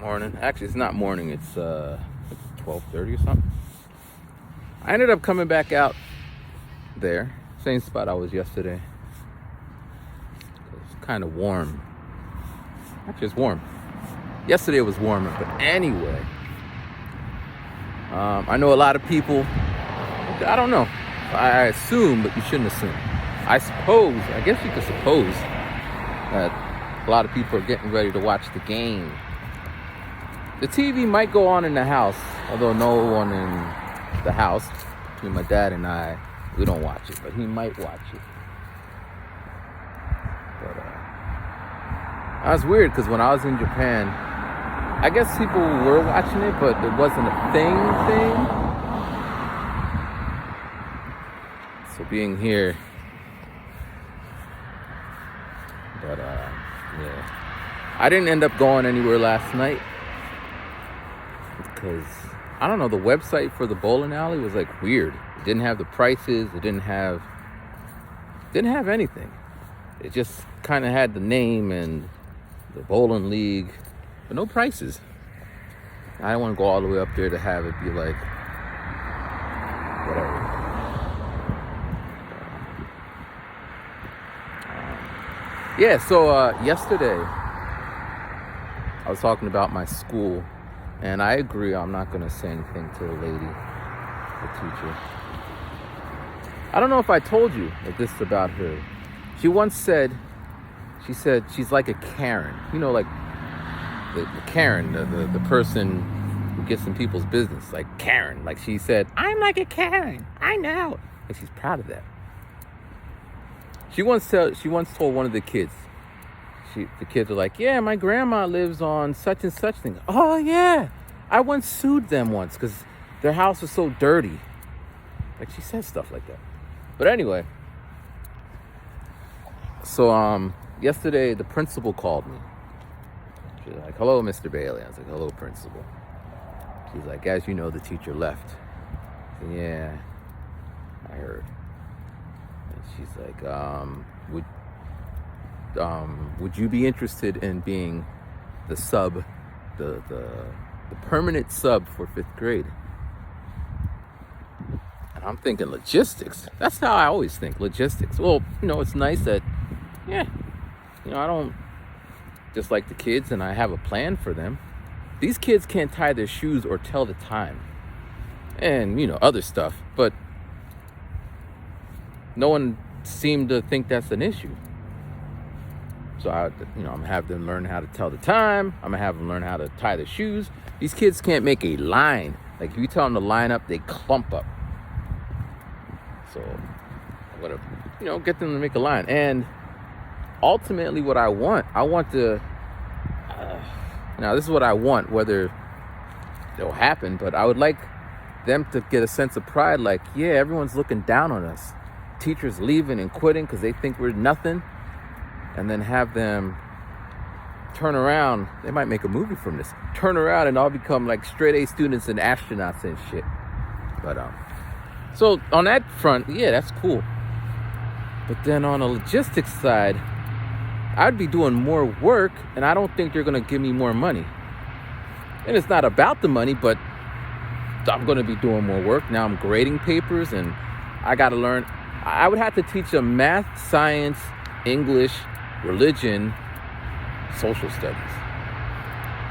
Morning. Actually, it's not morning. It's 12:30 or something. I ended up coming back out there, same spot I was yesterday. It's kind of warm. Actually, it's warm. Yesterday it was warmer, but anyway, I know a lot of people. I don't know. I assume, but you shouldn't assume. I guess you could suppose that a lot of people are getting ready to watch the game. The TV might go on in the house, although no one in the house, between my dad and I, we don't watch it, but he might watch it. But that's weird, because when I was in Japan, I guess people were watching it, but it wasn't a thing. So being here, but yeah, I didn't end up going anywhere last night because I don't know, the website for the bowling alley was like weird. It didn't have the prices. It didn't have anything. It just kind of had the name and the bowling league, but no prices. I don't want to go all the way up there to have it be like whatever. Yeah, so yesterday I was talking about my school, and I agree, I'm not going to say anything to the lady, the teacher. I don't know if I told you that this is about her. She once said, she's like a Karen. You know, like the Karen, the person who gets in people's business, like Karen. Like she said, I'm like a Karen. I know. And she's proud of that. She once told one of the kids, the kids were like, yeah, my grandma lives on such and such thing. Oh, yeah. I once sued them once because their house was so dirty. Like, she said stuff like that. But anyway, so yesterday the principal called me. She's like, hello, Mr. Bailey. I was like, hello, principal. She's like, as you know, the teacher left. I said, yeah, I heard. And she's like, would you be interested in being the sub, the permanent sub for 5th grade? And I'm thinking logistics. That's how I always think, logistics. Well, it's nice that, yeah, I don't just like the kids and I have a plan for them. These kids can't tie their shoes or tell the time and, other stuff, but no one seemed to think that's an issue. So I'm gonna have them learn how to tell the time. I'm gonna have them learn how to tie their shoes. These kids can't make a line. Like if you tell them to line up, they clump up. So I'm gonna, get them to make a line. And ultimately, what I want to. Now this is what I want. Whether it'll happen, but I would like them to get a sense of pride. Like, yeah, everyone's looking down on us. Teachers leaving and quitting because they think we're nothing. And then have them turn around. They might make a movie from this. Turn around and all become like straight A students and astronauts and shit. But so on that front, yeah, that's cool. But then on the logistics side, I'd be doing more work, and I don't think they're gonna give me more money. And it's not about the money, but I'm gonna be doing more work. Now I'm grading papers, and I gotta learn. I would have to teach them math, science, English, religion, social studies.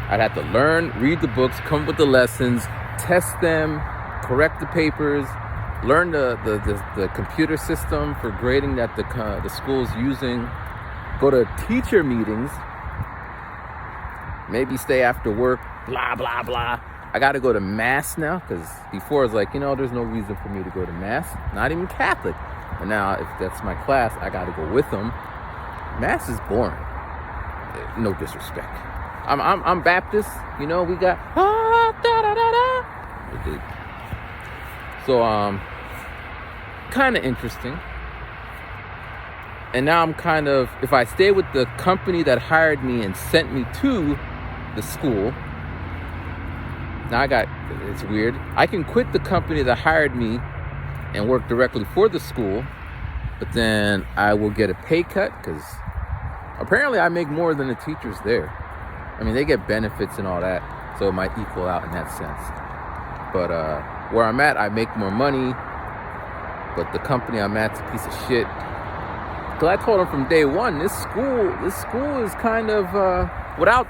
I'd have to learn, read the books, come up with the lessons, test them, correct the papers, learn the computer system for grading that the school's using, go to teacher meetings, maybe stay after work, blah, blah, blah. I got to go to mass now because before it's like, there's no reason for me to go to mass, not even Catholic. And now if that's my class, I got to go with them. Mass is boring. No disrespect. I'm Baptist. We got So kind of interesting. And now I'm kind of, if I stay with the company that hired me and sent me to the school, now it's weird. I can quit the company that hired me and work directly for the school, but then I will get a pay cut because apparently I make more than the teachers there. I mean, they get benefits and all that, so it might equal out in that sense. But where I'm at, I make more money, but the company I'm at's a piece of shit. Because I told them from day one, this school is kind of, without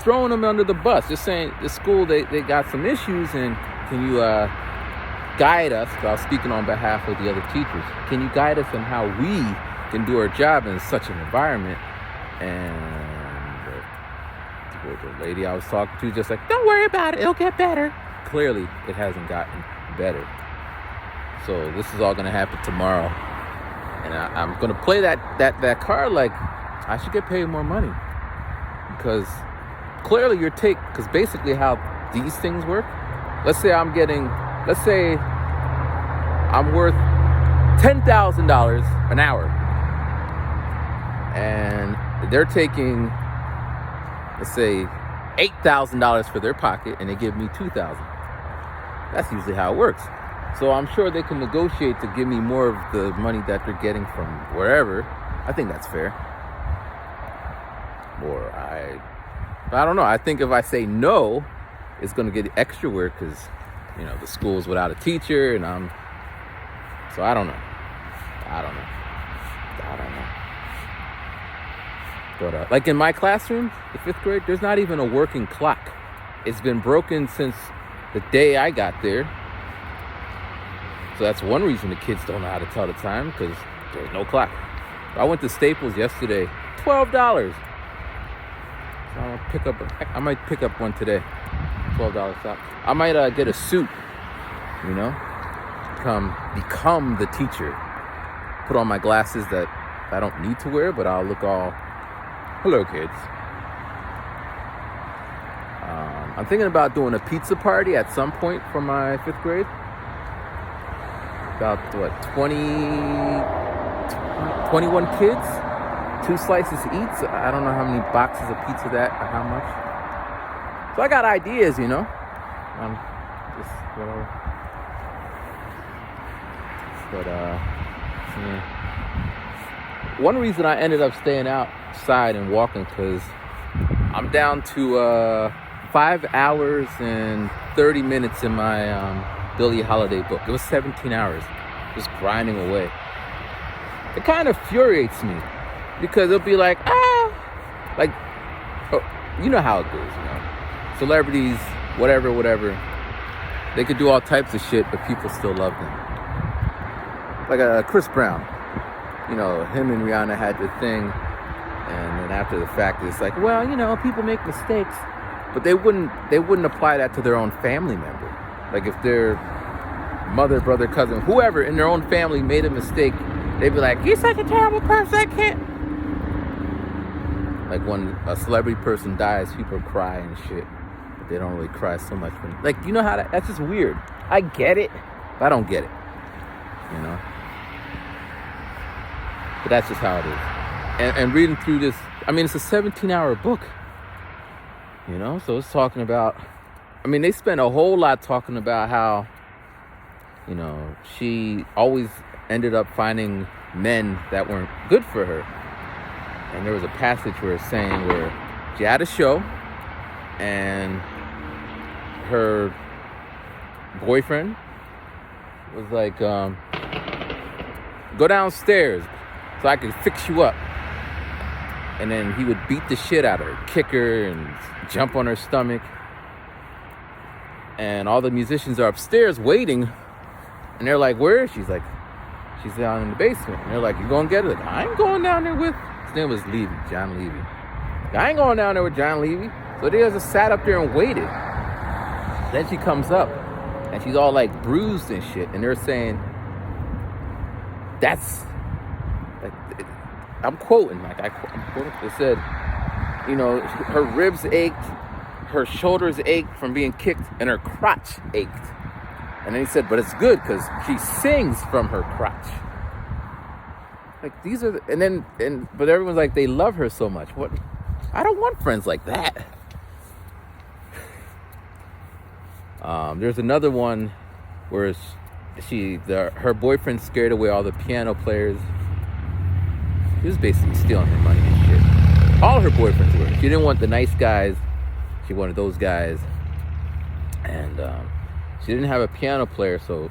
throwing them under the bus, just saying, this school, they got some issues, and can you guide us, because I was speaking on behalf of the other teachers, can you guide us on how we can do our job in such an environment? And the lady I was talking to just like, don't worry about it, it'll get better. Clearly, it hasn't gotten better. So this is all going to happen tomorrow. And I'm going to play that card like I should get paid more money. Because clearly because basically how these things work, let's say I'm worth $10,000 an hour. And they're taking, let's say, $8,000 for their pocket, and they give me $2,000. That's usually how it works. So I'm sure they can negotiate to give me more of the money that they're getting from wherever. I think that's fair. Or I don't know. I think if I say no, it's going to get extra work because, the school's without a teacher, and so I don't know. But like in my classroom, the 5th grade, there's not even a working clock. It's been broken since the day I got there. So that's one reason the kids don't know how to tell the time, because there's no clock. I went to Staples yesterday, $12. So I might pick up one today. $12 stop. I might get a suit, become the teacher. Put on my glasses that I don't need to wear, but I'll look all, hello kids. I'm thinking about doing a pizza party at some point for my 5th grade. About 21 kids, 2 slices each. So I don't know how many boxes of pizza or how much. So I got ideas, just whatever. But yeah. One reason I ended up staying outside and walking, because I'm down to 5 hours and 30 minutes in my Billie Holiday book. It was 17 hours, just grinding away. It kind of infuriates me, because it'll be like, you know how it goes, Celebrities, whatever. They could do all types of shit, but people still love them. Like Chris Brown, him and Rihanna had the thing, and then after the fact, it's like, well, people make mistakes, but they wouldn't apply that to their own family member. Like if their mother, brother, cousin, whoever in their own family made a mistake, they'd be like, you're such a terrible person, I can't. Like when a celebrity person dies, people cry and shit, but they don't really cry so much. Like, how that's just weird. I get it, but I don't get it, But that's just how it is. And reading through this, it's a 17-hour book, so it's talking about, they spend a whole lot talking about how, she always ended up finding men that weren't good for her. And there was a passage where it's saying where she had a show and her boyfriend was like, go downstairs so I can fix you up. And then he would beat the shit out of her, kick her and jump on her stomach. And all the musicians are upstairs waiting. And they're like, where is she? She's like, she's down in the basement. And they're like, you gonna get her? Like, I ain't going down there with, his name was Levy, John Levy. I ain't going down there with John Levy. So they just sat up there and waited. Then she comes up and she's all like bruised and shit. And they're saying, that's, like, I'm quoting, I'm quoting. They said, her ribs ached, her shoulders ached from being kicked, and her crotch ached. And then he said, but it's good because she sings from her crotch. Like, these are but everyone's like, they love her so much. What? I don't want friends like that. There's another one where her boyfriend scared away all the piano players. He was basically stealing her money and shit. all her boyfriends were. She didn't want the nice guys. She wanted those guys. And she didn't have a piano player, so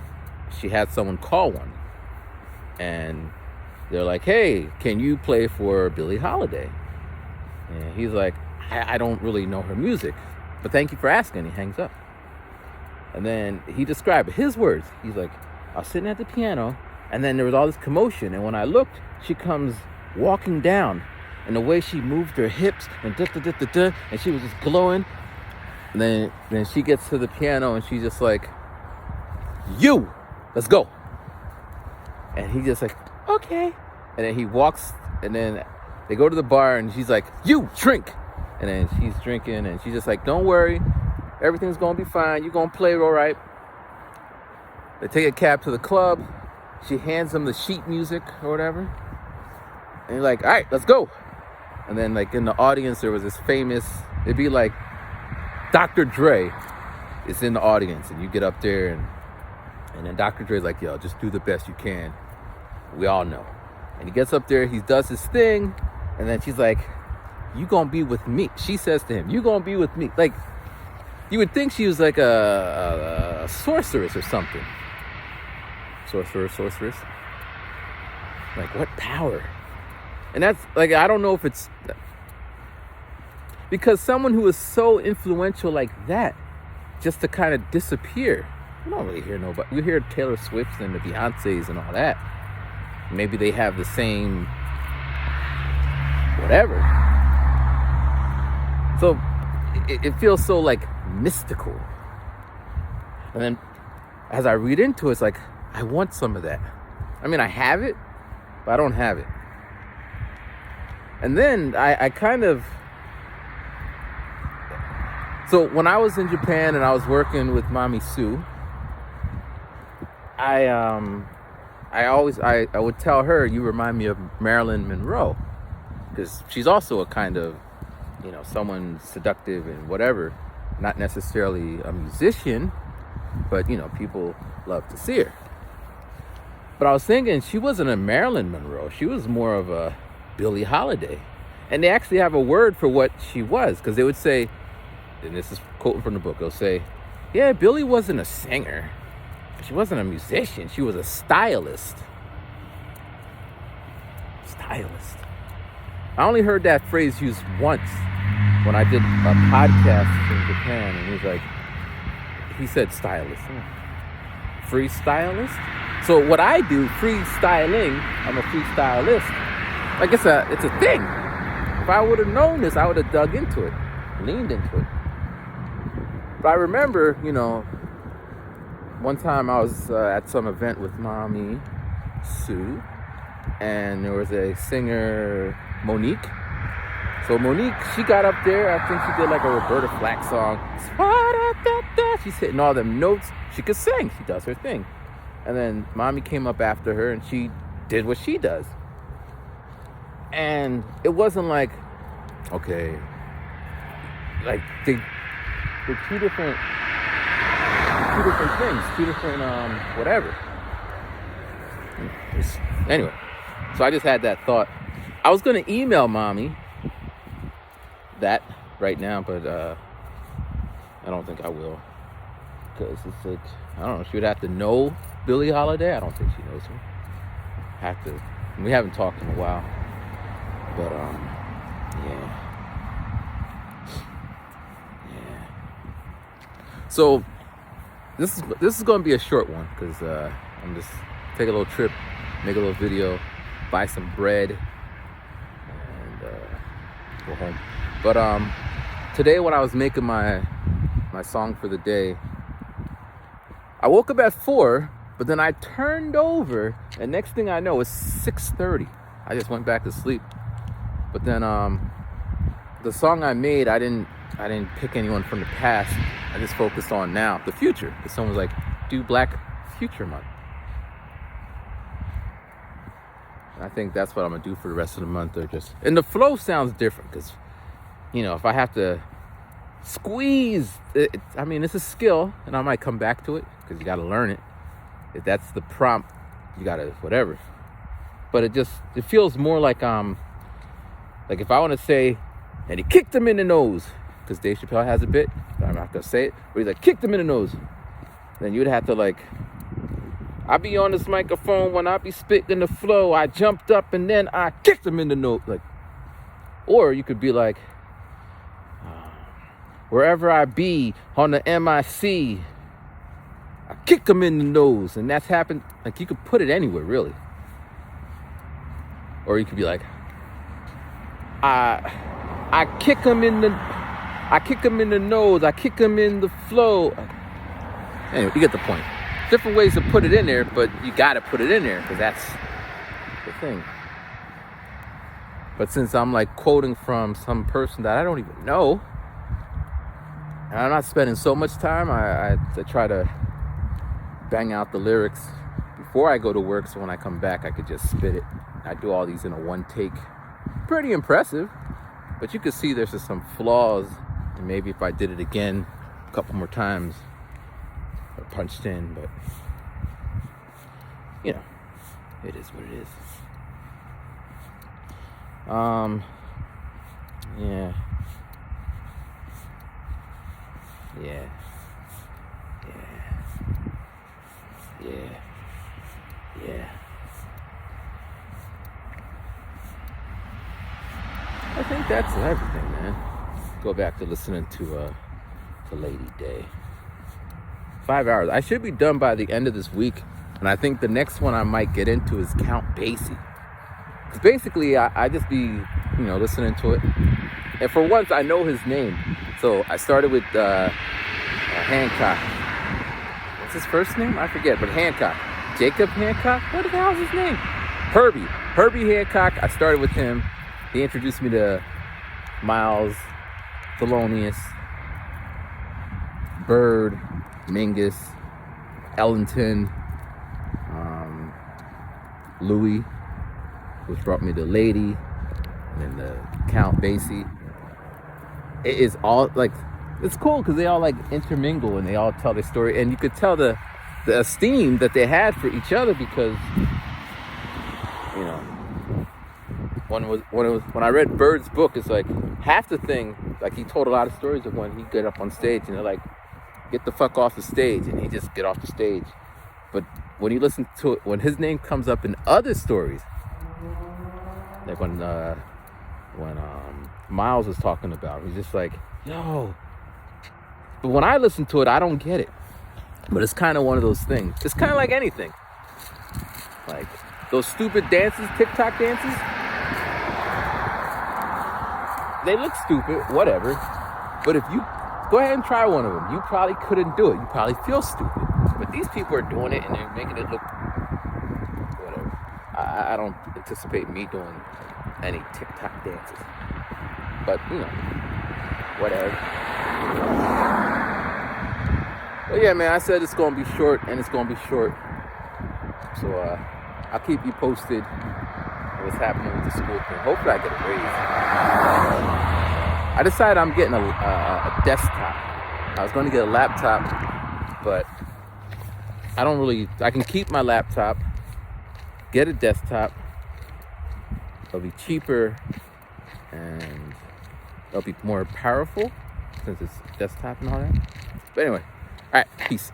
she had someone call one. And they're like, hey, can you play for Billie Holiday? And he's like, I don't really know her music, but thank you for asking. He hangs up. And then he described his words. He's like, I was sitting at the piano, and then there was all this commotion. And when I looked, she comes walking down, and the way she moved her hips and and she was just glowing. And then she gets to the piano, and she's just like, you, let's go. And he just like, okay. And then he walks, and then they go to the bar, and she's like, you, drink. And then she's drinking, and she's just like, don't worry. Everything's going to be fine. You're going to play all right. They take a cab to the club. She hands him the sheet music or whatever. And he's like, all right, let's go. And then, like, in the audience, there was this famous, it'd be like Dr. Dre is in the audience, and you get up there, and then Dr. Dre's like, yo, just do the best you can. We all know. And he gets up there, he does his thing, and then she's like, you gonna be with me. She says to him, you gonna be with me. Like, you would think she was like a sorceress or something. Sorceress. Like, what power? And that's, like, I don't know if it's... Because someone who is so influential like that, just to kind of disappear. We don't really hear nobody. We hear Taylor Swift and the Beyoncés and all that. Maybe they have the same whatever. So it feels so like mystical. And then as I read into it, it's like, I want some of that. I mean, I have it, but I don't have it. And then I kind of... So when I was in Japan and I was working with Mami Sue, I would tell her, you remind me of Marilyn Monroe, because she's also a kind of, someone seductive and whatever, not necessarily a musician, but people love to see her. But I was thinking she wasn't a Marilyn Monroe. She was more of a Billie Holiday. And they actually have a word for what she was, because they would say, and this is quoting from the book, they'll say, yeah, Billie wasn't a singer. She wasn't a musician. She was a stylist. Stylist. I only heard that phrase used once when I did a podcast in Japan, and he said stylist. Freestylist? So what I do, freestyling, I'm a freestylist. Like it's a thing. If I would have known this, I would have dug into it, leaned into it. But I remember, one time I was at some event with Mami Sue, and there was a singer, Monique. So Monique, she got up there, I think she did like a Roberta Flack song. She's hitting all them notes. She could sing, she does her thing. And then Mami came up after her and she did what she does. And it wasn't like, okay, like they're two different things, two different whatever. Anyway, so I just had that thought. I was gonna email Mami that right now, but I don't think I will, because it's like, I don't know, she would have to know Billie Holiday. I don't think she knows her. Have to. We haven't talked in a while, but yeah. So this is going to be a short one, because I'm just take a little trip, make a little video, buy some bread, and go home. But today when I was making my song for the day, I woke up at 4, but then I turned over, and next thing I know, it's 6:30. I just went back to sleep. But then the song I made, I didn't pick anyone from the past. I just focused on now, the future. Because someone was like, do Black Future Month. And I think that's what I'm gonna do for the rest of the month. And the flow sounds different, because if I have to squeeze it, I mean, it's a skill, and I might come back to it, because you got to learn it. If that's the prompt, you got to whatever. But it feels more like Like if I want to say, and he kicked him in the nose, because Dave Chappelle has a bit, but I'm not going to say it, where he's like, kicked him in the nose. Then you'd have to like, I be on this microphone when I be spitting the flow, I jumped up and then I kicked him in the nose. Like, or you could be like, wherever I be on the MIC, I kick him in the nose. And that's happened. Like you could put it anywhere, really. Or you could be like, I kick him in the nose. I kick him in the flow. Anyway, you get the point. Different ways to put it in there, but you got to put it in there because that's the thing. But since I'm like quoting from some person that I don't even know, and I'm not spending so much time, I try to bang out the lyrics before I go to work, so when I come back, I could just spit it. I do all these in a one take. Pretty impressive, but you can see there's just some flaws, and maybe if I did it again a couple more times, or punched in, but you know, it is what it is. Yeah. I think that's everything, man. Go back to listening to Lady Day. 5 hours. I should be done by the end of this week, and I think the next one I might get into is Count Basie. Because basically, I just be, listening to it, and for once I know his name. So I started with Hancock. What's his first name? I forget, but Hancock. Jacob Hancock? What the hell is his name? Herbie Hancock. I started with him. He introduced me to Miles, Thelonious, Bird, Mingus, Ellington, Louis, which brought me to Lady, and then the Count Basie. It is all like, it's cool because they all like intermingle and they all tell their story, and you could tell the esteem that they had for each other because, when I read Bird's book, it's like half the thing, like he told a lot of stories of when he got up on stage and they're like, get the fuck off the stage, and he just get off the stage. But when you listen to it, when his name comes up in other stories, like when Miles was talking about, he's just like, yo. But when I listen to it, I don't get it. But it's kind of one of those things. It's kind of like anything. Like those stupid dances, TikTok dances. They look stupid, whatever. But if you go ahead and try one of them, you probably couldn't do it. You probably feel stupid. But these people are doing it and they're making it look whatever. I don't anticipate me doing any TikTok dances. But, whatever. But yeah, man, I said it's going to be short, and it's going to be short. So I'll keep you posted what's happening with the school thing. Hopefully I get a raise. I decided I'm getting a desktop. I was going to get a laptop, but I can keep my laptop, get a desktop. It'll be cheaper and it'll be more powerful since it's desktop and all that. But anyway, all right, peace.